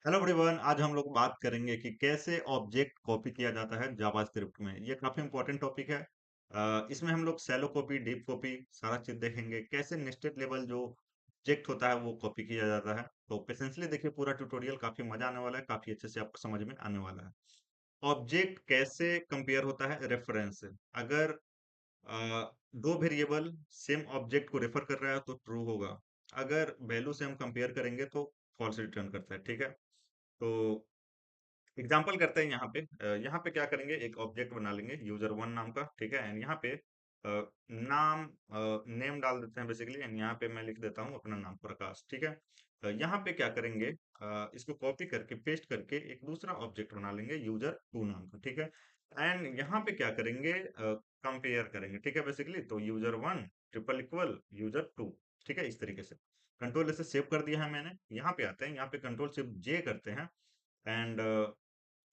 Hello everyone. आज हम लोग बात करेंगे कि कैसे ऑब्जेक्ट कॉपी किया जाता है जावास्क्रिप्ट में। ये काफी इंपॉर्टेंट टॉपिक है। इसमें हम लोग शैलो कॉपी, डीप कॉपी सारा चीज देखेंगे। कैसे नेस्टेड लेवल जो ऑब्जेक्ट होता है वो कॉपी किया जाता है। तो पेशेंसली देखिए, पूरा ट्यूटोरियल काफी मजा आने वाला है, काफी अच्छे से आपको समझ में आने वाला है। ऑब्जेक्ट कैसे कंपेयर होता है रेफरेंस से। अगर दो वेरिएबल सेम ऑब्जेक्ट को रेफर कर रहा है तो ट्रू होगा। अगर वैल्यू से हम कंपेयर करेंगे तो फॉल्स रिटर्न करता है। ठीक है, तो एग्जाम्पल करते हैं। यहाँ पे क्या करेंगे, एक ऑब्जेक्ट बना लेंगे यूजर वन नाम का। ठीक है, एंड यहाँ पे नाम नेम डाल देते हैं बेसिकली। एंड यहाँ पे मैं लिख देता हूँ अपना नाम प्रकाश। ठीक है, यहाँ पे क्या करेंगे, इसको कॉपी करके पेस्ट करके एक दूसरा ऑब्जेक्ट बना लेंगे यूजर टू नाम का। ठीक है, एंड यहाँ पे क्या करेंगे, कंपेयर करेंगे। ठीक है, बेसिकली तो user one triple equal user two. ठीक है, इस तरीके से कंट्रोल से सेव कर दिया है मैंने। यहाँ पे आते हैं, यहाँ पे कंट्रोल शिफ्ट जे करते हैं। एंड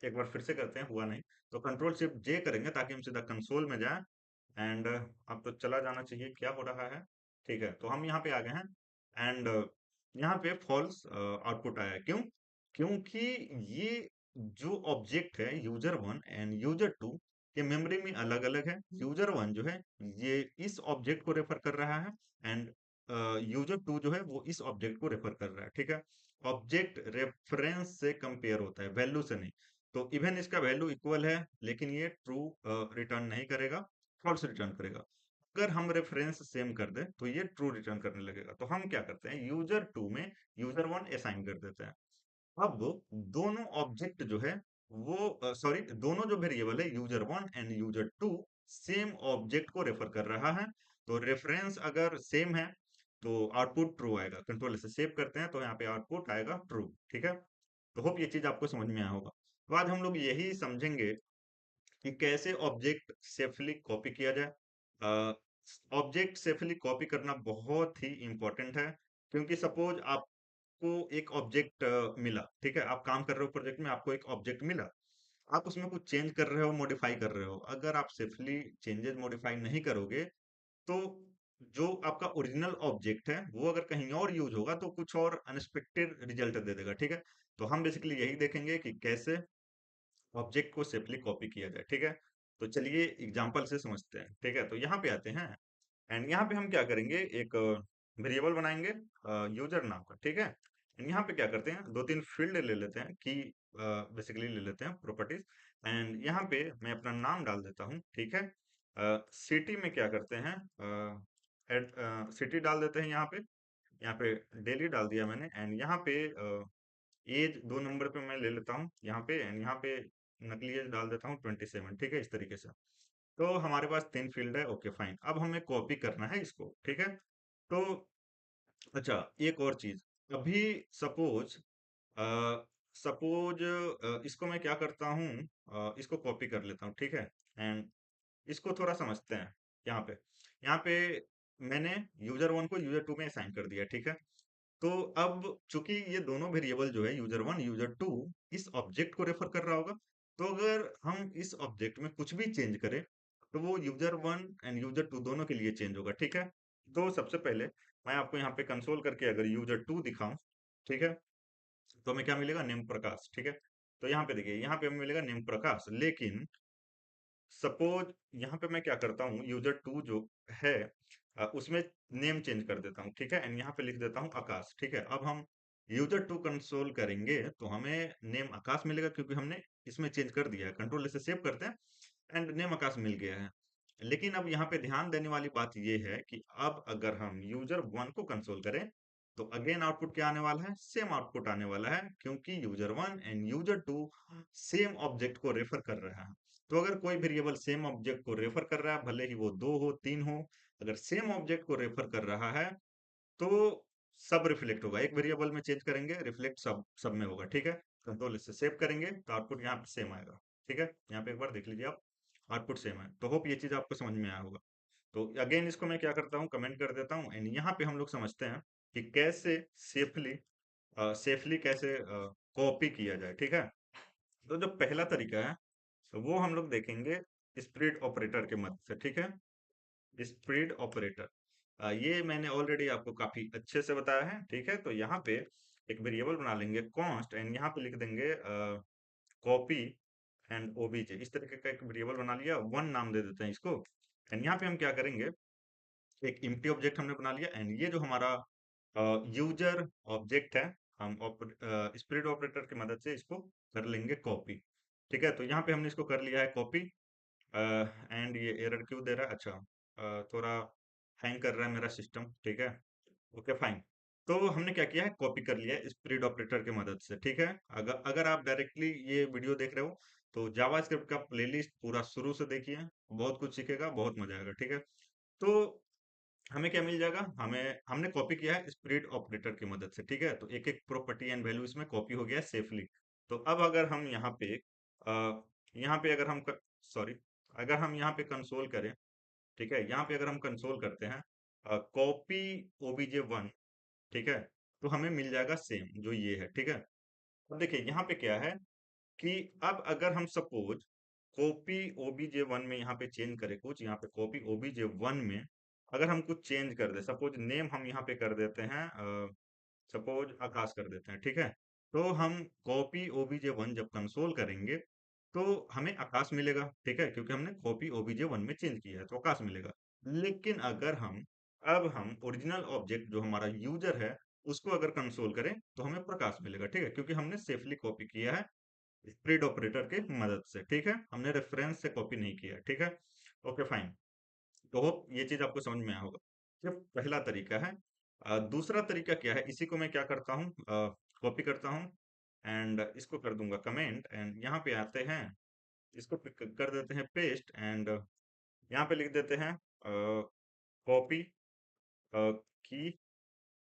एक बार फिर से करते हैं, हुआ नहीं तो कंट्रोल शिफ्ट जे करेंगे ताकि हम सीधा कंसोल में जाएं। एंड अब तो चला जाना चाहिए, क्या हो रहा है। ठीक है, तो हम यहाँ पे आ गए हैं। एंड यहाँ पे फॉल्स आउटपुट आया है। क्यों? क्योंकि ये जो ऑब्जेक्ट है user one and user two, ये मेमोरी में अलग अलग है। यूजर वन जो है ये इस ऑब्जेक्ट को रेफर कर रहा है, एंड यूजर टू जो है वो इस ऑब्जेक्ट को रेफर कर रहा है। ठीक है, ऑब्जेक्ट रेफरेंस से कंपेयर होता है, वैल्यू से नहीं। तो इवन इसका वैल्यू इक्वल है, लेकिन ये ट्रू रिटर्न नहीं करेगा, फॉल्स रिटर्न करेगा। अगर हम रेफरेंस सेम कर दें तो ये ट्रू रिटर्न करने लगेगा। तो हम क्या करते हैं, यूजर टू में यूजर वन असाइन कर देते हैं। अब दोनों ऑब्जेक्ट जो है वो सॉरी, दोनों जो वेरिएबल है user one and user two same object को रेफर कर रहा है। तो रेफरेंस अगर सेम है तो आउटपुट ट्रू आएगा। कंट्रोल से सेव करते हैं तो यहाँ पे आउटपुट आएगा ट्रू। ठीक है, तो होप ये चीज आपको समझ में आया होगा। तो आज हम लोग यही समझेंगे कि कैसे ऑब्जेक्ट सेफली कॉपी किया जाए। ऑब्जेक्ट सेफली कॉपी करना बहुत ही इंपॉर्टेंट है। क्योंकि सपोज आपको एक ऑब्जेक्ट मिला। ठीक है, आप काम कर रहे हो प्रोजेक्ट में, आपको एक ऑब्जेक्ट मिला। आप उसमें कुछ चेंज कर रहे हो, मॉडिफाई कर रहे हो। अगर आप सेफली चेंजेस मॉडिफाई नहीं करोगे तो जो आपका ओरिजिनल ऑब्जेक्ट है वो अगर कहीं और यूज होगा तो कुछ और अनएक्सपेक्टेड रिजल्ट दे देगा। ठीक है, तो हम बेसिकली यही देखेंगे कि कैसे ऑब्जेक्ट को सेफली कॉपी किया जाए। ठीक है, तो चलिए एग्जांपल से समझते हैं। ठीक है, तो यहाँ पे आते हैं। एंड यहाँ पे हम क्या करेंगे, एक वेरिएबल बनाएंगे यूजर नाम का। ठीक है, एंड यहाँ पे क्या करते हैं, दो तीन फील्ड ले लेते हैं की, बेसिकली ले लेते हैं प्रॉपर्टीज। एंड यहाँ पे मैं अपना नाम डाल देता हूँ। ठीक है, सिटी में क्या करते हैं, सिटी डाल देते हैं। यहाँ पे डेली डाल दिया मैंने। एंड यहाँ पे एज दो नंबर पे मैं ले लेता हूँ यहाँ पे। एंड यहाँ पे नकली एज डाल देता हूँ 27। ठीक है, इस तरीके से। तो हमारे पास तीन फील्ड है। ओके फाइन, अब हमें कॉपी करना है इसको। ठीक है, तो अच्छा, एक और चीज। अभी सपोज सपोज इसको मैं क्या करता हूँ, इसको कॉपी कर लेता हूँ। ठीक है, एंड इसको थोड़ा समझते हैं। यहाँ पे मैंने यूजर वन को यूजर टू में असाइन कर दिया। ठीक है, तो अब चूंकि ये दोनों वेरिएबल जो है यूजर वन यूजर टू इस ऑब्जेक्ट को रेफर कर रहा होगा। तो अगर हम इस ऑब्जेक्ट में कुछ भी चेंज करें तो वो user one and user two दोनों के लिए चेंज होगा। ठीक है, तो सबसे पहले मैं आपको यहाँ पे कंसोल करके अगर यूजर टू दिखाऊं, ठीक है, तो हमें क्या मिलेगा, नेम प्रकाश। ठीक है, तो यहाँ पे देखिए, यहाँ पे हमें मिलेगा नेम प्रकाश। लेकिन सपोज यहाँ पे मैं क्या करता हूँ, यूजर टू जो है उसमें नेम चेंज कर देता हूँ। ठीक है, एंड यहाँ पे लिख देता हूँ आकाश। ठीक है, अब हम यूजर टू कंसोल करेंगे तो हमें नेम आकाश मिलेगा, क्योंकि हमने इसमें चेंज कर दिया है। कंट्रोल से सेव करते हैं एंड नेम आकाश मिल गया है। लेकिन अब यहाँ पे ध्यान देने वाली बात ये है कि अब अगर हम यूजर वन को कंसोल करें तो अगेन आउटपुट क्या आने वाला है, सेम आउटपुट आने वाला है। क्योंकि user one and user two same object को रेफर कर रहा है। तो अगर कोई वेरिएबल सेम ऑब्जेक्ट को रेफर कर रहा है, भले ही वो दो हो तीन हो, अगर सेम ऑब्जेक्ट को रेफर कर रहा है तो सब रिफ्लेक्ट होगा। एक वेरिएबल में चेंज करेंगे, रिफ्लेक्ट सब सब में होगा। ठीक है, कंट्रोल इससे सेव करेंगे तो आउटपुट यहाँ पे सेम आएगा। ठीक है, यहाँ पे एक बार देख लीजिए आप, आउटपुट सेम है। तो होप ये चीज आपको समझ में आया होगा। तो अगेन इसको मैं क्या करता हूँ, कमेंट कर देता हूँ। एंड यहाँ पे हम लोग समझते हैं कि कैसे सेफली सेफली कैसे कॉपी किया जाए। ठीक है, तो जो पहला तरीका है तो वो हम लोग देखेंगे स्प्लिट ऑपरेटर के मदद से। ठीक है, स्प्लिट ऑपरेटर, ये मैंने ऑलरेडी आपको काफी अच्छे से बताया है। ठीक है, तो यहाँ पे एक वेरिएबल बना लेंगे कॉन्स्ट एंड यहाँ पे लिख देंगे कॉपी एंड ओबीजे, इस तरीके का एक वेरिएबल बना लिया, वन नाम दे देते हैं इसको। एंड यहाँ पे हम क्या करेंगे, एक एम्प्टी ऑब्जेक्ट हमने बना लिया एंड ये जो हमारा यूजर ऑब्जेक्ट है, हम स्प्लिट ऑपरेटर की मदद से इसको कर लेंगे कॉपी। ठीक है, तो यहाँ पे हमने इसको कर लिया है कॉपी। एंड ये एरर क्यों दे रहा है, अच्छा थोड़ा हैंग कर रहा है मेरा सिस्टम। ठीक है, ओके फाइन। तो हमने क्या किया है, कॉपी कर लिया है स्प्लिट ऑपरेटर की मदद से। ठीक है, अगर अगर आप डायरेक्टली ये वीडियो देख रहे हो तो जावास्क्रिप्ट का प्लेलिस्ट पूरा शुरू से देखिए, बहुत कुछ सीखेगा, बहुत मजा आएगा। ठीक है, तो हमें क्या मिल जाएगा, हमें हमने कॉपी किया है स्प्लिट ऑपरेटर की मदद से। ठीक है, तो एक एक प्रॉपर्टी एंड वैल्यू इसमें कॉपी हो गया है सेफली। तो अब अगर हम यहाँ पे अगर हम सॉरी, अगर हम यहाँ पे कंसोल करें, ठीक है, यहाँ पे अगर हम कंसोल करते हैं कॉपी ओबीजे वन, ठीक है, तो हमें मिल जाएगा सेम जो ये है। ठीक है, अब देखिए यहाँ पे क्या है कि अब अगर हम सपोज कॉपी ओबीजे वन में यहाँ पे चेंज करें कुछ, यहाँ पे कॉपी ओबीजे वन में अगर हम कुछ चेंज कर दे, सपोज नेम हम यहाँ पे कर देते हैं, सपोज आकाश कर देते हैं। ठीक है, तो हम कॉपी ओबीजे वन जब कंसोल करेंगे तो हमें आकाश मिलेगा। ठीक है, क्योंकि हमने कॉपी ओबीजे वन में चेंज किया है तो आकाश मिलेगा। लेकिन अगर हम ओरिजिनल ऑब्जेक्ट जो हमारा यूजर है उसको अगर कंसोल करें तो हमें प्रकाश मिलेगा। ठीक है, क्योंकि हमने सेफली कॉपी किया है स्प्लिट ऑपरेटर की मदद से। ठीक है, हमने रेफरेंस से कॉपी नहीं किया। ठीक है, ओके फाइन। तो होप ये चीज आपको समझ में आया होगा। ये पहला तरीका है। दूसरा तरीका क्या है, इसी को मैं क्या करता हूँ, कॉपी करता हूँ एंड इसको कर दूंगा कमेंट एंड यहाँ पे आते हैं, इसको कर देते हैं पेस्ट एंड यहाँ पे लिख देते हैं कॉपी की,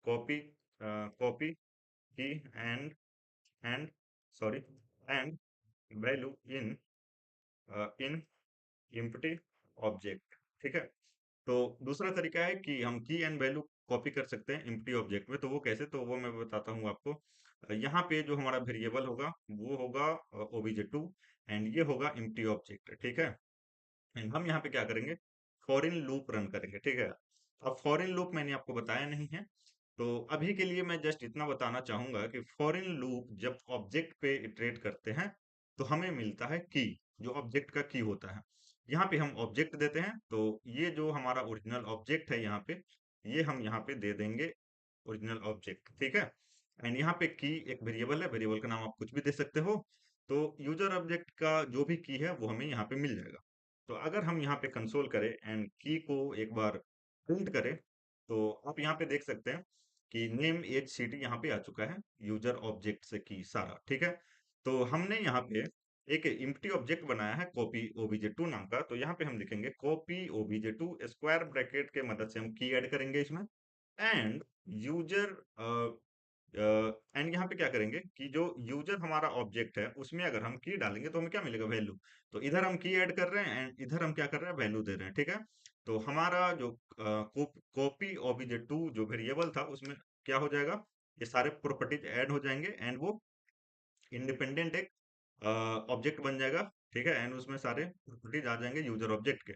कॉपी कॉपी की and sorry and value in in empty object. ठीक है, तो दूसरा तरीका है कि हम की एंड वैल्यू कॉपी कर सकते हैं एम्प्टी ऑब्जेक्ट में। तो वो कैसे, तो वो मैं बताता हूँ आपको। यहाँ पे जो हमारा वेरिएबल होगा वो होगा ओबीजे टू एंड ये होगा एम्प्टी ऑब्जेक्ट। ठीक है, एंड हम यहाँ पे क्या करेंगे, फॉरिन लूप रन करेंगे। ठीक है, अब फॉरिन लूप मैंने आपको बताया नहीं है, तो अभी के लिए मैं जस्ट इतना बताना चाहूंगा कि फॉरिन लूप जब ऑब्जेक्ट पे इटरेट करते हैं तो हमें मिलता है की, जो ऑब्जेक्ट का की होता है। यहाँ पे हम ऑब्जेक्ट देते हैं, तो ये जो हमारा ओरिजिनल ऑब्जेक्ट है यहाँ पे, ये हम यहाँ पे दे देंगे ओरिजिनल ऑब्जेक्ट। ठीक है, एंड यहाँ पे की एक वेरिएबल है, वेरिएबल का नाम आप कुछ भी दे सकते हो। तो यूजर ऑब्जेक्ट का जो भी की है वो हमें यहाँ पे मिल जाएगा। तो अगर हम यहाँ पे कंसोल करें एंड की को एक बार प्रिंट करें तो आप यहाँ पे देख सकते हैं कि नेम एज सिटी यहाँ पे आ चुका है यूजर ऑब्जेक्ट से की सारा। ठीक है, तो हमने यहाँ पे एक एम्प्टी ऑब्जेक्ट बनाया है कॉपी ओबीजे टू नाम का। तो यहाँ पे हम लिखेंगे copy OBJ two square bracket के मदद से हम की ऐड करेंगे इसमें एंड यूजर एंड यहाँ पे क्या करेंगे कि जो यूजर हमारा ऑब्जेक्ट है उसमें अगर हम की डालेंगे तो हमें क्या मिलेगा, वैल्यू। तो इधर हम की ऐड कर रहे हैं एंड इधर हम क्या कर रहे हैं, वैल्यू दे रहे हैं। ठीक है, तो हमारा जो कॉपी ऑब्जेक्ट टू जो वेरिएबल था उसमें क्या हो जाएगा, ये सारे प्रॉपर्टीज ऐड हो जाएंगे एंड वो इंडिपेंडेंट एक ऑब्जेक्ट बन जाएगा। ठीक है, एंड उसमें सारे प्रॉपर्टीज आ जाएंगे यूजर ऑब्जेक्ट के।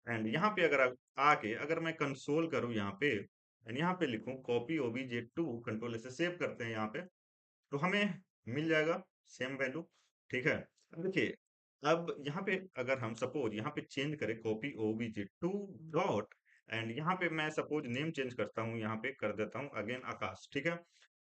एंड यहाँ पे अगर आके अगर मैं कंसोल करूँ यहाँ पे एंड यहाँ पे लिखूं कॉपी ओबीजे टू, कंट्रोल से सेव करते हैं यहाँ पे, तो हमें मिल जाएगा सेम वैल्यू। ठीक है, अब देखिए, अब यहाँ पे अगर हम सपोज यहाँ पे चेंज करें copy OBJ to dot and यहाँ पे मैं सपोज नेम चेंज करता हूँ, यहाँ पे कर देता हूँ अगेन आकाश। ठीक है,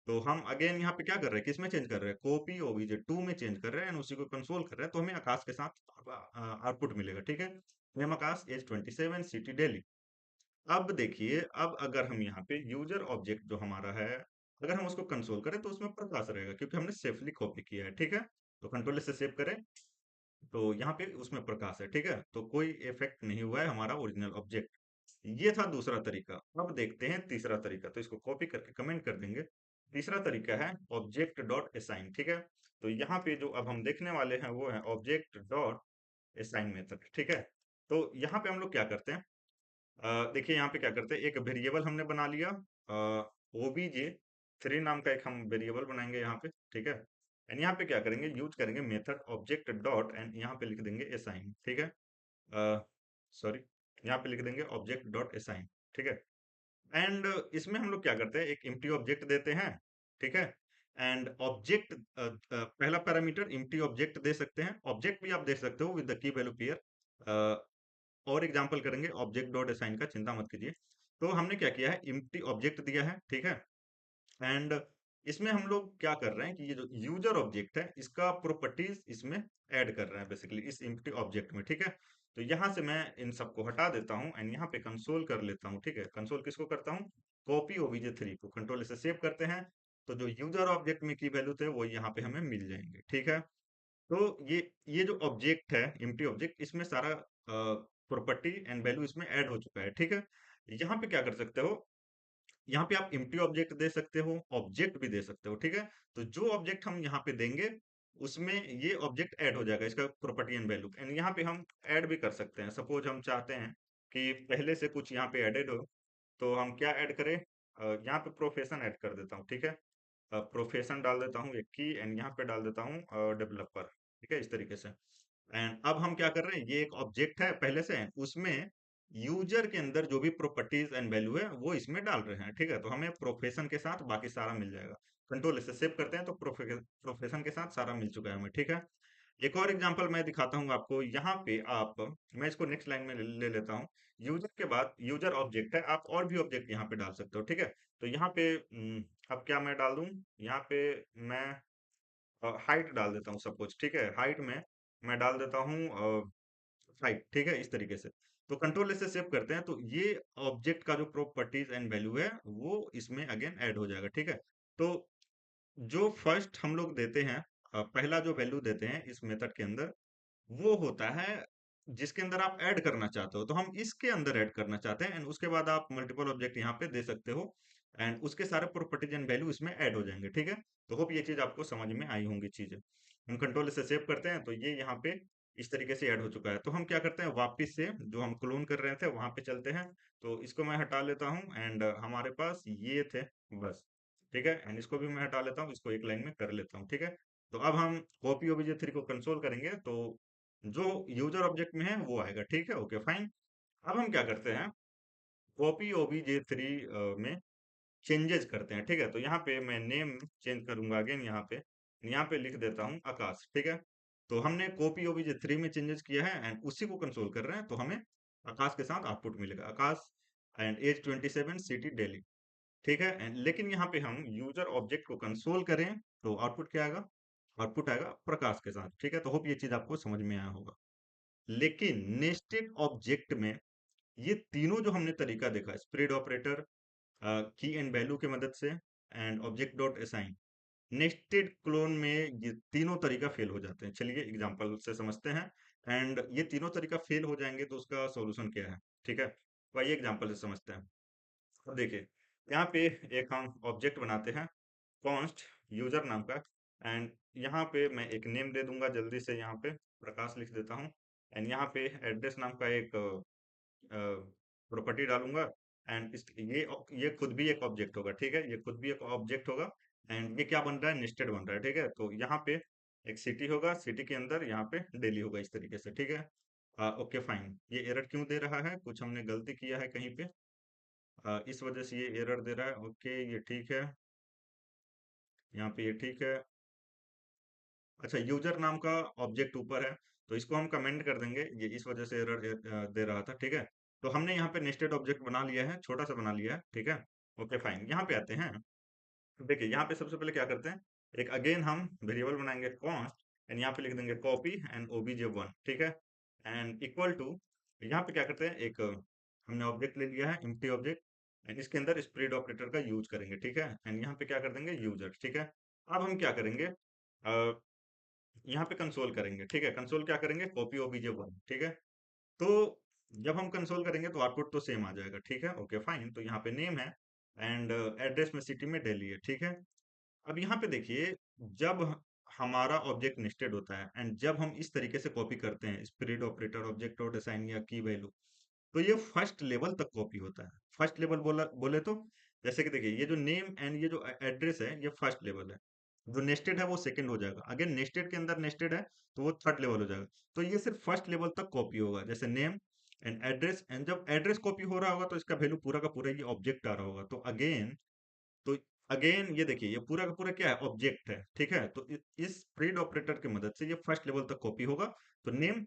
तो हम अगेन यहाँ पे क्या कर रहे हैं, किसमें चेंज कर रहे हैं, कॉपी ओबीजे टू में चेंज कर रहे हैं एंड उसी को कंसोल कर रहे हैं, तो हमें आकाश के साथ आउटपुट मिलेगा। ठीक है, नेम आकाश, एज 27, सिटी दिल्ली। अब देखिए, अब अगर हम यहाँ पे यूजर ऑब्जेक्ट जो हमारा है अगर हम उसको कंसोल करें तो उसमें प्रकाश रहेगा क्योंकि हमने सेफली कॉपी किया है। ठीक है, तो कंट्रोल से सेव करें तो यहाँ पे उसमें प्रकाश है। ठीक है, तो कोई इफेक्ट नहीं हुआ है हमारा ओरिजिनल ऑब्जेक्ट। ये था दूसरा तरीका। अब देखते हैं तीसरा तरीका, तो इसको कॉपी करके कमेंट कर देंगे। तीसरा तरीका है ऑब्जेक्ट डॉट असाइन। ठीक है, तो यहाँ पे जो अब हम देखने वाले हैं वो है ऑब्जेक्ट डॉट असाइन मेथड। ठीक है, तो यहाँ पे हम लोग क्या करते हैं, देखिए यहाँ पे क्या करते हैं, एक वेरिएबल हमने बना लिया ओबीजे थ्री नाम का, एक हम वेरिएबल बनाएंगे यहाँ पे। ठीक है, एंड यहाँ पे क्या करेंगे, यूज करेंगे मेथड ऑब्जेक्ट डॉट एंड यहाँ पे लिख देंगे असाइन। ठीक है, सॉरी, यहाँ पे लिख देंगे ऑब्जेक्ट डॉट असाइन। ठीक है, एंड इसमें हम लोग क्या करते हैं, एक एम्प्टी ऑब्जेक्ट देते हैं। ठीक है, एंड ऑब्जेक्ट पहला पैरामीटर एम्प्टी ऑब्जेक्ट दे सकते हैं, ऑब्जेक्ट भी आप दे सकते हो with the key value pair. और एग्जांपल करेंगे ऑब्जेक्ट डॉट असाइन का, चिंता मत कीजिए। तो हमने क्या किया है, एम्प्टी ऑब्जेक्ट दिया है, ठीक है। एंड इसमें हम लोग क्या कर रहे हैं कि ये जो यूजर ऑब्जेक्ट है इसका प्रॉपर्टीज इसमें ऐड कर रहे हैं बेसिकली इस एम्प्टी ऑब्जेक्ट में, ठीक है। तो यहाँ से मैं इन सबको हटा देता हूँ एंड यहाँ पे कंसोल कर लेता हूँ, ठीक है। कंसोल किसको करता हूँ, कॉपी ओबीजे3 को कंट्रोल से सेव करते हैं। तो जो यूजर ऑब्जेक्ट में की वैल्यू थे वो यहाँ पे हमें मिल जाएंगे, ठीक है। तो ये जो ऑब्जेक्ट है एम्प्टी ऑब्जेक्ट, इसमें सारा प्रॉपर्टी एंड वैल्यू इसमें ऐड हो चुका है, ठीक है। यहाँ पे क्या कर सकते हो, यहाँ पे आप एम्प्टी ऑब्जेक्ट दे सकते हो, ऑब्जेक्ट भी दे सकते हो, ठीक है। तो जो ऑब्जेक्ट हम यहाँ पे देंगे उसमें ये ऑब्जेक्ट ऐड हो जाएगा, इसका प्रॉपर्टी एंड वैल्यू। एंड यहाँ पे हम ऐड भी कर सकते हैं, सपोज हम चाहते हैं कि पहले से कुछ यहाँ पे एडेड हो, तो हम क्या ऐड करें, यहाँ पे प्रोफेशन ऐड कर देता हूँ, ठीक है। प्रोफेशन डाल देता हूँ एक की, एंड यहाँ पे डाल देता हूँ डेवलपर, ठीक है, इस तरीके से। एंड अब हम क्या कर रहे हैं, ये एक ऑब्जेक्ट है पहले से, उसमें यूजर के अंदर जो भी प्रॉपर्टीज एंड वैल्यू है वो इसमें डाल रहे हैं, ठीक है। तो हमें प्रोफेशन के साथ बाकी सारा मिल जाएगा। कंट्रोल से सेव करते हैं तो प्रोफेशन के साथ सारा मिल चुका है हमें, ठीक है। एक और एग्जांपल मैं दिखाता हूँ आपको, यहाँ पे आप, मैं इसको नेक्स्ट लाइन में ले लेता हूँ। यूजर के बाद यूजर ऑब्जेक्ट है, आप और भी ऑब्जेक्ट यहाँ पे डाल सकते हो, ठीक है। तो यहाँ पे अब क्या मैं डाल दूं, यहाँ पे मैं हाइट डाल देता हूँ सपोज, ठीक है। हाइट में मैं डाल देता हूँ हाइट, ठीक है, इस तरीके से। तो कंट्रोल से सेव करते हैं तो ये ऑब्जेक्ट का जो प्रॉपर्टीज एंड वैल्यू है वो इसमें अगेन ऐड हो जाएगा, ठीक है। तो जो फर्स्ट हम लोग देते हैं, पहला जो वैल्यू देते हैं इस मेथड के अंदर, वो होता है जिसके अंदर आप ऐड करना चाहते हो। तो हम इसके अंदर ऐड करना चाहते हैं एंड उसके बाद आप मल्टीपल ऑब्जेक्ट यहाँ पे दे सकते हो एंड उसके सारे प्रॉपर्टीज एंड वैल्यू इसमें ऐड हो जाएंगे, ठीक है। तो होप ये चीज आपको समझ में आई होंगी चीजें। हम कंट्रोल से सेव करते हैं तो ये यहाँ पे इस तरीके से ऐड हो चुका है। तो हम क्या करते हैं, वापस से जो हम क्लोन कर रहे थे वहां पे चलते हैं। तो इसको मैं हटा लेता हूँ एंड हमारे पास ये थे बस, ठीक है। एंड इसको भी मैं हटा लेता हूँ, इसको एक लाइन में कर लेता हूँ, ठीक है। तो अब हम कॉपी ओबीजे3 को कंसोल करेंगे तो जो यूजर ऑब्जेक्ट में है वो आएगा, ठीक है, ओके फाइन। अब हम क्या करते हैं, कॉपी ओबीजे3 में चेंजेस करते हैं, ठीक है। तो यहाँ पे मैं नेम चेंज करूंगा अगेन, यहाँ पे लिख देता हूँ आकाश, ठीक है। तो हमने कॉपी ओबीजे3 में चेंजेस किया है एंड उसी को कंसोल कर रहे हैं, तो हमें आकाश के साथ आउटपुट मिलेगा, आकाश एंड एज 27 सिटी दिल्ली, ठीक है। एंड लेकिन यहाँ पे हम यूजर ऑब्जेक्ट को कंसोल करें तो आउटपुट क्या आएगा, आउटपुट आएगा प्रकाश के साथ, ठीक है। तो होप ये चीज आपको समझ में आया होगा। लेकिन नेस्टेड ऑब्जेक्ट में ये तीनों जो हमने तरीका देखा, स्प्रेड ऑपरेटर, की एंड वैल्यू की मदद से, and object dot assign, nested clone में ये तीनों तरीका फेल हो जाते हैं। चलिए एग्जांपल से समझते हैं। एंड ये तीनों तरीका फेल हो जाएंगे तो उसका सॉल्यूशन क्या है, ठीक है। तो आइए एग्जांपल से समझते हैं। अब देखिए, यहाँ पे एक हम ऑब्जेक्ट बनाते हैं कॉन्स्ट यूजर नाम का, एंड यहाँ पे मैं एक नेम दे दूंगा, जल्दी से यहाँ पे प्रकाश लिख देता हूँ। एंड यहाँ पे एड्रेस नाम का एक प्रॉपर्टी डालूंगा। एंड इस ये खुद भी एक ऑब्जेक्ट होगा, ठीक है, ये खुद भी एक ऑब्जेक्ट होगा। एंड ये क्या बन रहा है, नेस्टेड बन रहा है, ठीक है। तो यहाँ पे एक सिटी होगा, सिटी के अंदर यहाँ पे डेली होगा, इस तरीके से, ठीक है। ओके फाइन, ये एरर क्यों दे रहा है, कुछ हमने गलती किया है कहीं पे, इस वजह से ये एरर दे रहा है। ओके ये ठीक है, यहाँ पे ये ठीक है। अच्छा, यूजर नाम का ऑब्जेक्ट ऊपर है, तो इसको हम कमेंट कर देंगे, ये इस वजह से एरर दे रहा था, ठीक है। तो हमने यहाँ पे नेस्टेड ऑब्जेक्ट बना लिया है, छोटा सा बना लिया है, ठीक है। ओके फाइन, यहाँ पे आते हैं। देखिए यहाँ पे सबसे पहले क्या करते हैं, एक अगेन हम वेरिएबल बनाएंगे कॉन्स्ट, एंड यहाँ पे लिख देंगे कॉपी एंड ओबीजे1, ठीक है। एंड इक्वल टू, यहाँ पे क्या करते हैं, एक हमने ऑब्जेक्ट ले लिया है एम्प्टी ऑब्जेक्ट, एंड इसके अंदर स्प्रेड ऑपरेटर का यूज करेंगे, ठीक है। एंड यहाँ पे क्या कर देंगे, यूजर, ठीक है। अब हम क्या करेंगे, यहाँ पे कंसोल करेंगे, ठीक है। कंसोल क्या करेंगे, कॉपी ओबीजे1, ठीक है। तो जब हम कंसोल करेंगे तो आउटपुट तो सेम आ जाएगा, ठीक है, ओके फाइन। तो यहाँ पे नेम है एंड एड्रेस में सिटी में दिल्ली है, ठीक है। अब यहाँ पे देखिए, जब हमारा ऑब्जेक्ट नेस्टेड होता है एंड जब हम इस तरीके से कॉपी करते हैं split operator, object dot assign या की वैल्यू, तो ये फर्स्ट लेवल तक कॉपी होता है। फर्स्ट लेवल बोले तो जैसे कि देखिए, ये जो नेम एंड ये जो एड्रेस है ये फर्स्ट लेवल है, जो नेस्टेड है वो सेकंड हो जाएगा, अगेन नेस्टेड के अंदर नेस्टेड है तो वो थर्ड लेवल हो जाएगा। तो ये सिर्फ फर्स्ट लेवल तक कॉपी होगा, जैसे नेम एंड एड्रेस, एंड जब एड्रेस कॉपी हो रहा होगा तो इसका वैल्यू पूरा का पूरा ये ऑब्जेक्ट आ रहा होगा। तो अगेन, तो अगेन ये देखिए, ये पूरा का पूरा क्या है, ऑब्जेक्ट है, ठीक है। तो इस प्रिंट ऑपरेटर की मदद से ये फर्स्ट लेवल तक कॉपी होगा। तो नेम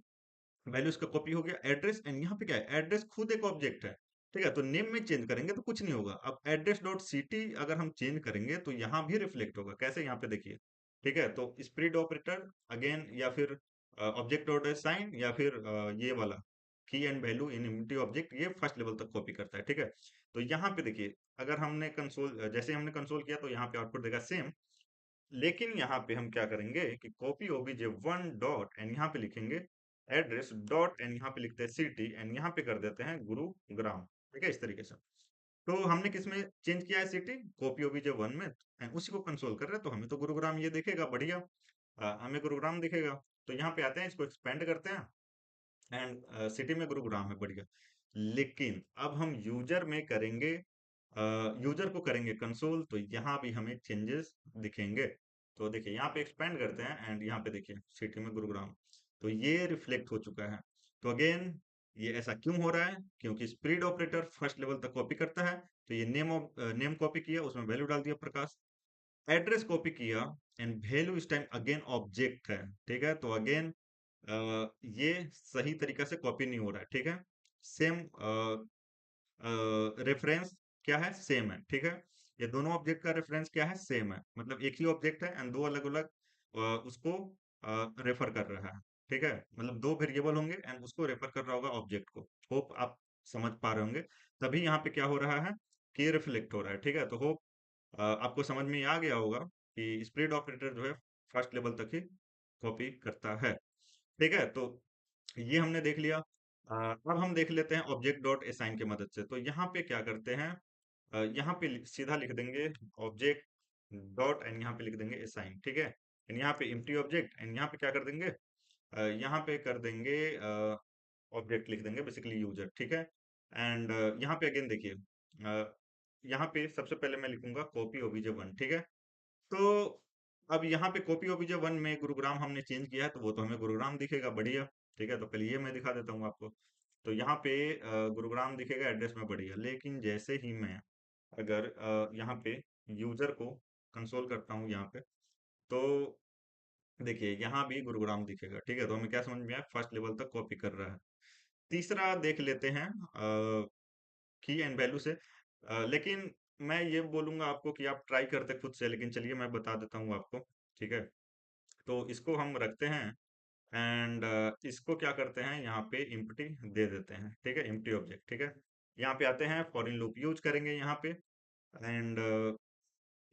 वैल्यूज का कॉपी हो गया, एड्रेस, एंड यहाँ पे क्या है, एड्रेस खुद एक ऑब्जेक्ट है, ठीक है। तो नेम में चेंज करेंगे तो कुछ नहीं होगा। अब एड्रेस डॉट सिटी अगर हम चेंज करेंगे तो यहाँ भी रिफ्लेक्ट होगा, कैसे, यहाँ पे देखिए, ठीक है। तो स्प्लिट ऑपरेटर अगेन, या फिर ऑब्जेक्ट डॉट साइन, या फिर ये वाला की and value in empty object, ये फर्स्ट लेवल तक कॉपी करता है, ठीक है। तो यहाँ पे देखिए, अगर हमने कंसोल, जैसे हमने कंसोल किया तो यहाँ पे आउटपुट देगा सेम। लेकिन यहाँ पे हम क्या करेंगे कि copy OBJ one dot and यहाँ पे लिखेंगे एड्रेस डॉट एंड यहाँ पे लिखते हैं सिटी एंड यहाँ पे कर देते हैं गुरुग्राम, ठीक है, इस तरीके से। तो हमने किस में चेंज किया है, सिटी, कॉपी ओबीजे वन में, and उसी को कंसोल कर रहे हैं, तो हमें तो गुरुग्राम ये दिखेगा, बढ़िया। हमें गुरुग्राम दिखेगा। तो यहाँ पे आते हैं, इसको एक्सपेंड करते हैं, एंड सिटी में गुरुग्राम है, बढ़िया। लेकिन अब हम यूजर में करेंगे, यूजर को करेंगे कंसोल, तो यहाँ भी हमें चेंजेस दिखेंगे। तो देखिए, यहाँ पे एक्सपेंड करते हैं एंड यहाँ पे देखिए सिटी में गुरुग्राम, तो ये रिफ्लेक्ट हो चुका है। तो अगेन, ये ऐसा क्यों हो रहा है, क्योंकि स्प्लिट ऑपरेटर फर्स्ट लेवल तक कॉपी करता है। तो ये नेम कॉपी किया, उसमें वैल्यू डाल दिया प्रकाश, एड्रेस कॉपी किया, एंड वैल्यू इस टाइम अगेन ऑब्जेक्ट है, ठीक है। तो अगेन ये सही तरीका से कॉपी नहीं हो रहा है, ठीक है। सेम रेफरेंस क्या है, सेम है, ठीक है। ये दोनों ऑब्जेक्ट का रेफरेंस क्या है, सेम है, मतलब एक ही ऑब्जेक्ट है एंड दो अलग अलग उसको रेफर कर रहा है, ठीक है। मतलब दो वेरिएबल होंगे एंड उसको रेफर कर रहा होगा ऑब्जेक्ट को। होप आप समझ पा रहे होंगे। तभी यहाँ पे क्या हो रहा है कि रिफ्लेक्ट हो रहा है, ठीक है। तो होप आपको समझ में आ गया होगा कि स्प्लिट ऑपरेटर जो है फर्स्ट लेवल तक ही कॉपी करता है, ठीक है। तो ये हमने देख लिया। अब हम देख लेते हैं ऑब्जेक्ट डॉट असाइन की मदद से। तो यहाँ पे क्या करते हैं, यहाँ पे सीधा लिख देंगे ऑब्जेक्ट डॉट एंड यहाँ पे लिख देंगे असाइन, ठीक है। एंड यहाँ पे एम्प्टी ऑब्जेक्ट एंड यहाँ पे क्या कर देंगे, यहाँ पे कर देंगे ऑब्जेक्ट लिख देंगे, बेसिकली यूजर, ठीक है। एंड यहाँ पे अगेन देखिए, यहाँ पे सबसे पहले मैं लिखूंगा कॉपी ओबीजे वन, ठीक है। तो अब यहाँ पे कॉपी ओबीजे वन में गुरुग्राम हमने चेंज किया है, तो वो तो हमें गुरुग्राम दिखेगा, बढ़िया, ठीक है। तो पहले ये मैं दिखा देता हूँ आपको। तो यहाँ पे गुरुग्राम दिखेगा एड्रेस में, बढ़िया। लेकिन जैसे ही मैं अगर यहाँ पे यूजर को कंसोल करता हूँ यहाँ पे, तो देखिए यहाँ भी गुरुग्राम दिखेगा, ठीक है। तो हमें क्या समझ में आया, फर्स्ट लेवल तक कॉपी कर रहा है। तीसरा देख लेते हैं की एंड वैल्यू से। लेकिन मैं ये बोलूंगा आपको कि आप ट्राई करते खुद से, लेकिन चलिए मैं बता देता हूँ आपको, ठीक है। तो इसको हम रखते हैं एंड इसको क्या करते हैं, यहाँ पे एम्प्टी दे देते हैं, ठीक है, एम्प्टी ऑब्जेक्ट, ठीक है। यहाँ पे आते हैं, फॉर इन लूप यूज करेंगे यहाँ पे, एंड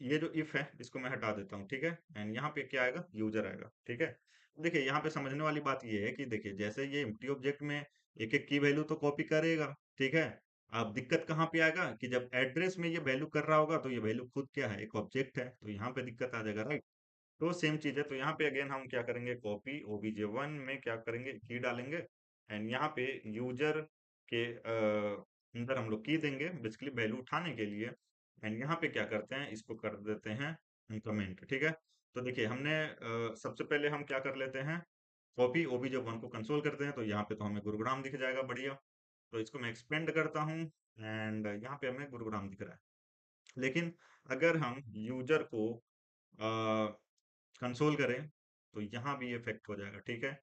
ये जो इफ है इसको मैं हटा देता हूँ, ठीक है। एंड यहाँ पे क्या आएगा, यूजर आएगा, ठीक है। देखिए यहाँ पे समझने वाली बात ये है कि देखिए, जैसे ये एम्प्टी ऑब्जेक्ट में एक एक की वैल्यू तो कॉपी करेगा, ठीक है। अब दिक्कत कहाँ पे आएगा कि जब एड्रेस में ये वैल्यू कर रहा होगा, तो ये वैल्यू खुद क्या है, एक ऑब्जेक्ट है, तो यहाँ पे दिक्कत आ जाएगा, राइट। तो सेम चीज है। तो यहाँ पे अगेन हम क्या करेंगे, कॉपी ओबीजे वन में क्या करेंगे, की डालेंगे, एंड यहाँ पे यूजर के अंदर हम लोग की देंगे, बेसिकली वैल्यू उठाने के लिए। एंड यहाँ पे क्या करते हैं, इसको कर देते हैं कमेंट, ठीक है। तो देखिए हमने सबसे पहले हम क्या कर लेते हैं, कॉपी ओबीजे वन को कंसोल करते हैं, तो यहाँ पे तो हमें गुरुग्राम दिख जाएगा, बढ़िया। तो इसको मैं एक्सपेंड करता हूँ एंड यहाँ पे हमें गुरुग्राम दिख रहा है। लेकिन अगर हम यूजर को कंसोल करें, तो यहाँ भी इफेक्ट हो जाएगा, ठीक है।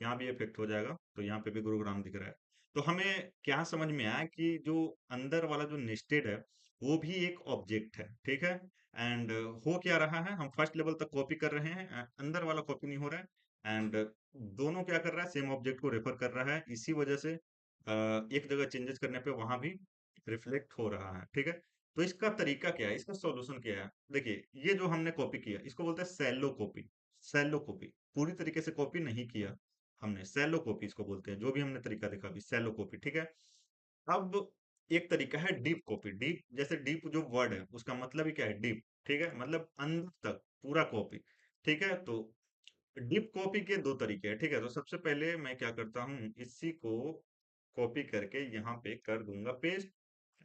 यहाँ भी इफेक्ट हो जाएगा, तो यहाँ पे भी गुरुग्राम दिख रहा है। तो हमें क्या समझ में आया कि जो अंदर वाला जो नेस्टेड है, वो भी एक ऑब्जेक्ट है, ठीक है। एंड हो क्या रहा है, हम फर्स्ट लेवल तक कॉपी कर रहे हैं, अंदर वाला कॉपी नहीं हो रहा है। एंड दोनों क्या कर रहा है, सेम ऑब्जेक्ट को रेफर कर रहा है, इसी वजह से एक जगह चेंजेस करने पे वहां भी रिफ्लेक्ट हो रहा है, ठीक है। तो इसका तरीका क्या है, इसका सॉल्यूशन क्या है, देखिए ये जो हमने कॉपी किया इसको बोलते हैं सैलो कॉपी। सैलो कॉपी, पूरी तरीके से कॉपी नहीं किया हमने, सैलो कॉपी इसको बोलते हैं, जो भी हमने तरीका देखा अभी, सैलो कॉपी, ठीक है। अब एक तरीका है डीप कॉपी। डीप, जैसे डीप जो वर्ड है उसका मतलब ही क्या है, डीप, ठीक है, मतलब अंदर तक पूरा कॉपी, ठीक है। तो डीप कॉपी के दो तरीके हैं, ठीक है। तो सबसे पहले मैं क्या करता हूँ, इसी को कॉपी करके यहाँ पे कर दूंगा पेस्ट,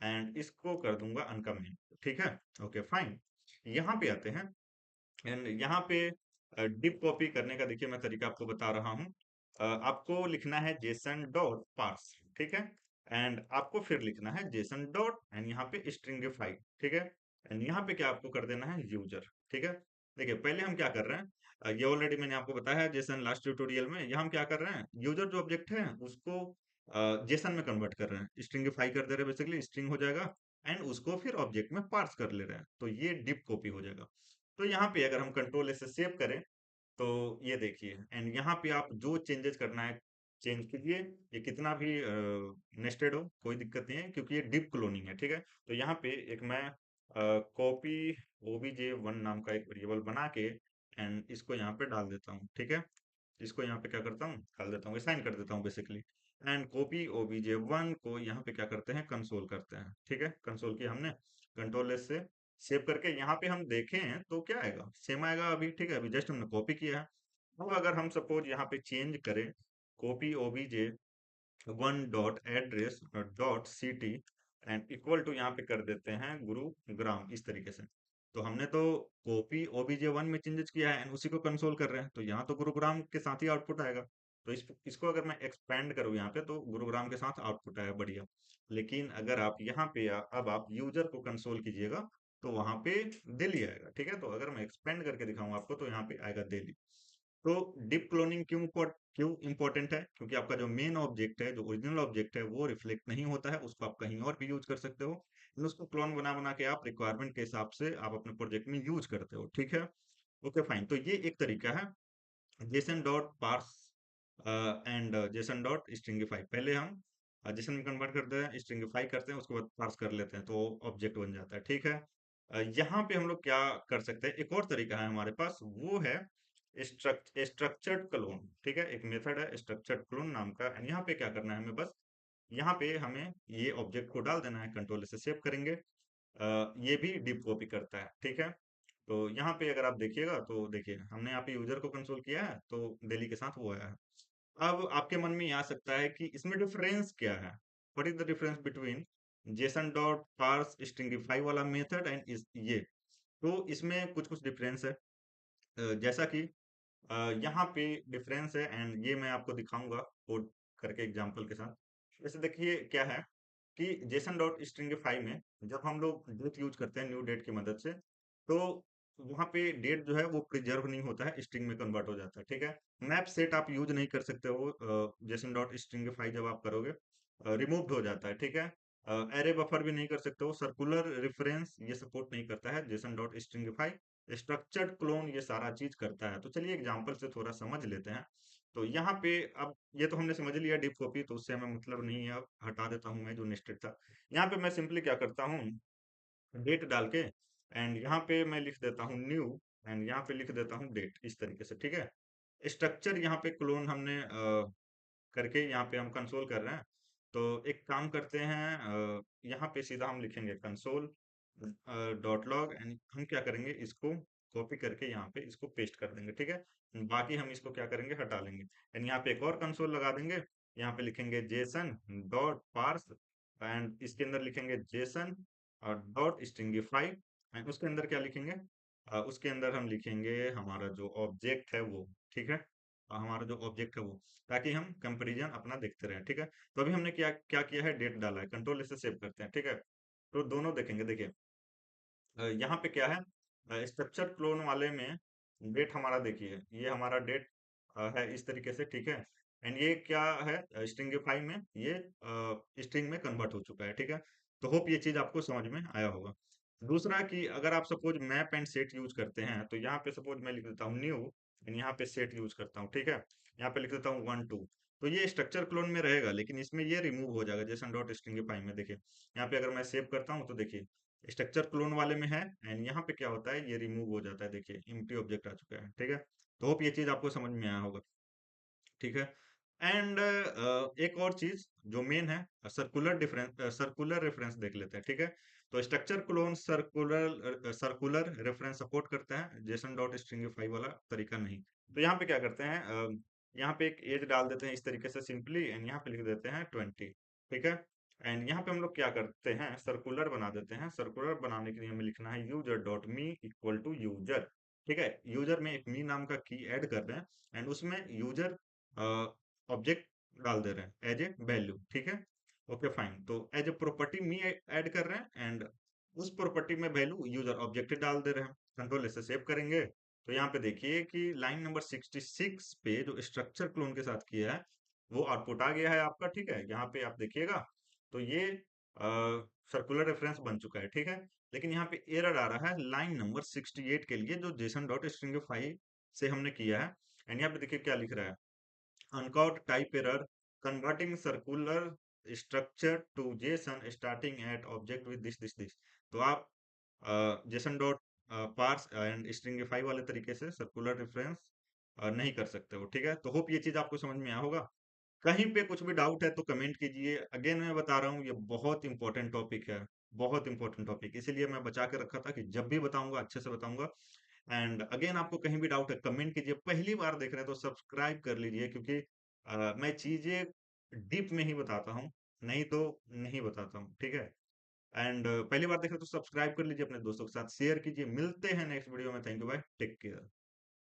एंड इसको कर दूंगा अनकमेंट, ठीक है। Okay fine. यहाँ पे आते हैं एंड यहाँ पे डिप कॉपी करने का देखिए मैं तरीका आपको बता रहा हूँ। आपको लिखना है जेसन डॉट पार्स, ठीक है। एंड आपको फिर लिखना है जेसन डॉट एंड यहाँ पे स्ट्रिंगिफाई, ठीक है। एंड यहाँ पे क्या आपको कर देना है, यूजर। ठीक है, देखिए पहले हम क्या कर रहे हैं, ये ऑलरेडी मैंने आपको बताया है जेसन लास्ट ट्यूटोरियल में। यहाँ हम क्या कर रहे हैं, यूजर जो ऑब्जेक्ट है उसको जेसन में कन्वर्ट कर रहे हैं, स्ट्रिंगिफाई कर दे रहे हैं, बेसिकली स्ट्रिंग हो जाएगा। एंड उसको फिर ऑब्जेक्ट में पार्स कर ले रहे हैं, तो ये डिप कॉपी हो जाएगा। तो यहाँ पे अगर हम कंट्रोल से सेव करें, तो ये देखिए, एंड यहाँ पे आप जो चेंजेस करना है चेंज कीजिए। ये कितना भी नेस्टेड हो कोई दिक्कत नहीं है, क्योंकि ये डीप क्लोनिंग है। ठीक है, तो यहाँ पे एक मैं कॉपी obj1 नाम का एक वेरिएबल बना के एंड इसको यहाँ पे डाल देता हूँ। ठीक है, इसको यहाँ पे क्या करता हूँ, डाल देता हूँ, साइन कर देता हूँ बेसिकली। एंड कॉपी obj1 को यहाँ पे क्या करते हैं, कंसोल करते हैं। ठीक है, कंसोल किया हमने, कंट्रोल एस से सेव करके। यहाँ पे हम देखें तो क्या आएगा, सेम आएगा अभी। ठीक है, अभी जस्ट हमने कॉपी किया है। अब अगर हम सपोज यहाँ पे चेंज करें, copy obj1 dot address dot city and equal to यहाँ पे कर देते हैं गुरुग्राम, इस तरीके से। तो हमने तो कॉपी obj1 में चेंजेस किया है एंड उसी को कंसोल कर रहे हैं, तो यहाँ तो गुरुग्राम के साथ ही आउटपुट आएगा। तो इसको अगर मैं एक्सपेंड करूँ यहाँ पे, तो गुरुग्राम के साथ आउटपुट आएगा, बढ़िया। लेकिन अगर आप यहाँ पे अब आप यूजर को कंसोल कीजिएगा, तो वहां पे दिल्ली आएगा। ठीक है, तो अगर मैं एक्सपेंड करके दिखाऊं आपको, तो यहाँ पे आएगा दिल्ली। तो डीप क्लोनिंग क्यों इंपॉर्टेंट है, क्योंकि आपका जो मेन ऑब्जेक्ट है, जो ओरिजिनल ऑब्जेक्ट है, वो रिफ्लेक्ट नहीं होता है, उसको आप कहीं और भी यूज कर सकते हो। उसको क्लोन बना बना के आप रिक्वायरमेंट के हिसाब से आप अपने प्रोजेक्ट में यूज करते हो। ठीक है, ओके फाइन। तो ये एक तरीका है, JSON dot parse and JSON dot stringify. पहले हम जेसन में कन्वर्ट करते हैं, स्ट्रिंगिफाई करते हैं, उसके बाद पार्स कर लेते हैं, तो ऑब्जेक्ट बन जाता है। ठीक है, यहाँ पे हम लोग क्या कर सकते हैं, एक और तरीका है हमारे पास, वो है स्ट्रक्चर्ड क्लोन। ठीक है, एक मेथड है स्ट्रक्चर्ड क्लोन नाम का। एंड यहाँ पे क्या करना है हमें, बस यहाँ पे हमें ये ऑब्जेक्ट को डाल देना है, कंट्रोल से सेव करेंगे। ये भी डीप कॉपी करता है। ठीक है, तो यहाँ पे अगर आप देखिएगा, तो देखिए हमने यहाँ पे यूजर को कंसोल किया है, तो दिल्ली के साथ वो आया है। अब आपके मन में ये आ सकता है कि इसमें डिफरेंस क्या है, what is the difference between JSON dot parse stringify वाला मेथड एंड इस ये। तो इसमें कुछ कुछ डिफरेंस है, जैसा कि यहाँ पे डिफरेंस है, एंड ये मैं आपको दिखाऊंगा कोड करके एग्जांपल के साथ। जैसे देखिए क्या है कि जेसन डॉट स्ट्रिंगिफाई में जब हम लोग डेट यूज करते हैं न्यू डेट की मदद से, तो वहाँ पे डेट जो है वो प्रिजर्व नहीं होता है, स्ट्रिंग में कन्वर्ट हो जाता है। ठीक है, मैप सेट आप यूज नहीं कर सकते हो जेसन डॉट स्ट्रिंगिफाई, जब आप करोगे रिमूव्ड हो जाता है। ठीक है, एरे बफर भी नहीं कर सकते हो, सर्कुलर रेफरेंस ये सपोर्ट नहीं करता है JSON dot stringify. Structured clone ये सारा चीज करता है। तो चलिए एग्जांपल से थोड़ा समझ लेते हैं। तो यहाँ पे अब ये तो हमने समझ लिया डीप कॉपी, तो उससे हमें मतलब नहीं है, अब हटा देता हूँ मैं जो नेस्टेड था। यहाँ पे मैं सिंपली क्या करता हूँ, डेट डाल के एंड यहाँ पे मैं लिख देता हूँ न्यू, एंड यहाँ पे लिख देता हूँ डेट, इस तरीके से। ठीक है, स्ट्रक्चर यहाँ पे क्लोन हमने करके यहाँ पे हम कंसोल कर रहे हैं। तो एक काम करते हैं, यहाँ पे सीधा हम लिखेंगे कंसोल डॉट लॉग, एंड हम क्या करेंगे, इसको कॉपी करके यहाँ पे इसको पेस्ट कर देंगे। ठीक है, बाकी हम इसको क्या करेंगे, हटा लेंगे। एंड यहाँ पे एक और कंसोल लगा देंगे, यहाँ पे लिखेंगे जेसन डॉट पार्स, एंड इसके अंदर लिखेंगे जेसन डॉट स्ट्रिंगिफाई। एंड उसके अंदर क्या लिखेंगे, उसके अंदर हम लिखेंगे हमारा जो ऑब्जेक्ट है वो। ठीक है, हमारा जो ऑब्जेक्ट है वो, ताकि हम कंपैरिजन अपना देखते रहें। ठीक है, तो अभी हमने क्या क्या किया है, डेट डाला है, कंट्रोल से सेव करते हैं। ठीक है, तो दोनों देखेंगे। देखिए यहाँ पे क्या है, स्ट्रक्चर क्लोन वाले में डेट हमारा, देखिए ये हमारा डेट है इस तरीके से। ठीक है, एंड ये क्या है, स्ट्रिंगिफाई में ये स्ट्रिंग में कन्वर्ट हो चुका है। ठीक है, तो होप ये चीज आपको समझ में आया होगा। दूसरा कि अगर आप suppose map and set use करते हैं, तो यहाँ पे सपोज मैं लिख देता हूँ न्यू, एंड यहाँ पे सेट यूज करता हूँ। ठीक है, यहाँ पे लिख देता हूँ 1 2। तो ये स्ट्रक्चर क्लोन में रहेगा, लेकिन इसमें ये रिमूव हो जाएगा जेसन डॉट स्ट्रिंगिफाई में। देखिए यहाँ पे अगर मैं सेव करता हूँ, तो देखिए स्ट्रक्चर क्लोन वाले में है, एंड यहाँ पे क्या होता है, ये रिमूव हो जाता है। देखिए एम्प्टी ऑब्जेक्ट आ चुका है। ठीक है, तो होप ये चीज आपको समझ में आया होगा। ठीक है, एंड एक और चीज जो मेन है, सर्कुलर रेफरेंस देख लेते हैं। ठीक है, तो structure clone circular reference support करता है, जेसन डॉट स्ट्रिंगिफाई वाला तरीका नहीं। तो यहाँ पे क्या करते हैं, यहाँ पे एक एज डाल देते हैं इस तरीके से सिंपली, एंड यहाँ पे लिख देते हैं 20। ठीक है, एंड यहाँ पे हम लोग क्या करते हैं, सर्कुलर बना देते हैं। सर्कुलर बनाने के लिए हमें लिखना है user dot me equal to user. ठीक है, यूजर में एक मी नाम का की ऐड कर रहे हैं, एंड उसमें यूजर ऑब्जेक्ट डाल दे रहे हैं एज ए वैल्यू। ठीक है, ओके फाइन। तो as a property me add कर रहे हैं, एंड उस प्रॉपर्टी में वैल्यू यूजर ऑब्जेक्ट डाल दे रहे हैं। कंट्रोल ऐसे सेव करेंगे तो यहाँ पे देखिए कि लाइन नंबर 66 पे जो स्ट्रक्चर क्लोन के साथ किया है वो आउटपुट आ गया है आपका। ठीक है, यहाँ पे आप देखिएगा तो ये सर्कुलर रेफरेंस बन चुका है। ठीक है, लेकिन यहाँ पे एरर आ रहा है लाइन नंबर 68 के लिए जो जेसन डॉट स्ट्रिंगिफाई से हमने किया है। एंड यहाँ पे देखिए क्या लिख रहा है, uncaught type error converting circular structure to JSON starting at object with this. तो आप JSON dot parse and stringify वाले तरीके से सर्कुलर रेफरेंस नहीं कर सकते हो। ठीक है, तो होप ये चीज आपको समझ में आया होगा। कहीं पे कुछ भी डाउट है तो कमेंट कीजिए। अगेन मैं बता रहा हूँ ये बहुत इंपॉर्टेंट टॉपिक है, बहुत इंपॉर्टेंट टॉपिक, इसीलिए मैं बचा के रखा था कि जब भी बताऊंगा अच्छे से बताऊंगा। एंड अगेन आपको कहीं भी डाउट है कमेंट कीजिए। पहली बार देख रहे हैं तो सब्सक्राइब कर लीजिए, क्योंकि मैं चीजें डीप में ही बताता हूँ, नहीं तो नहीं बताता हूँ। ठीक है, एंड पहली बार देख रहे हो तो सब्सक्राइब कर लीजिए, अपने दोस्तों के साथ शेयर कीजिए। मिलते हैं नेक्स्ट वीडियो में। Thank you, bye, take care.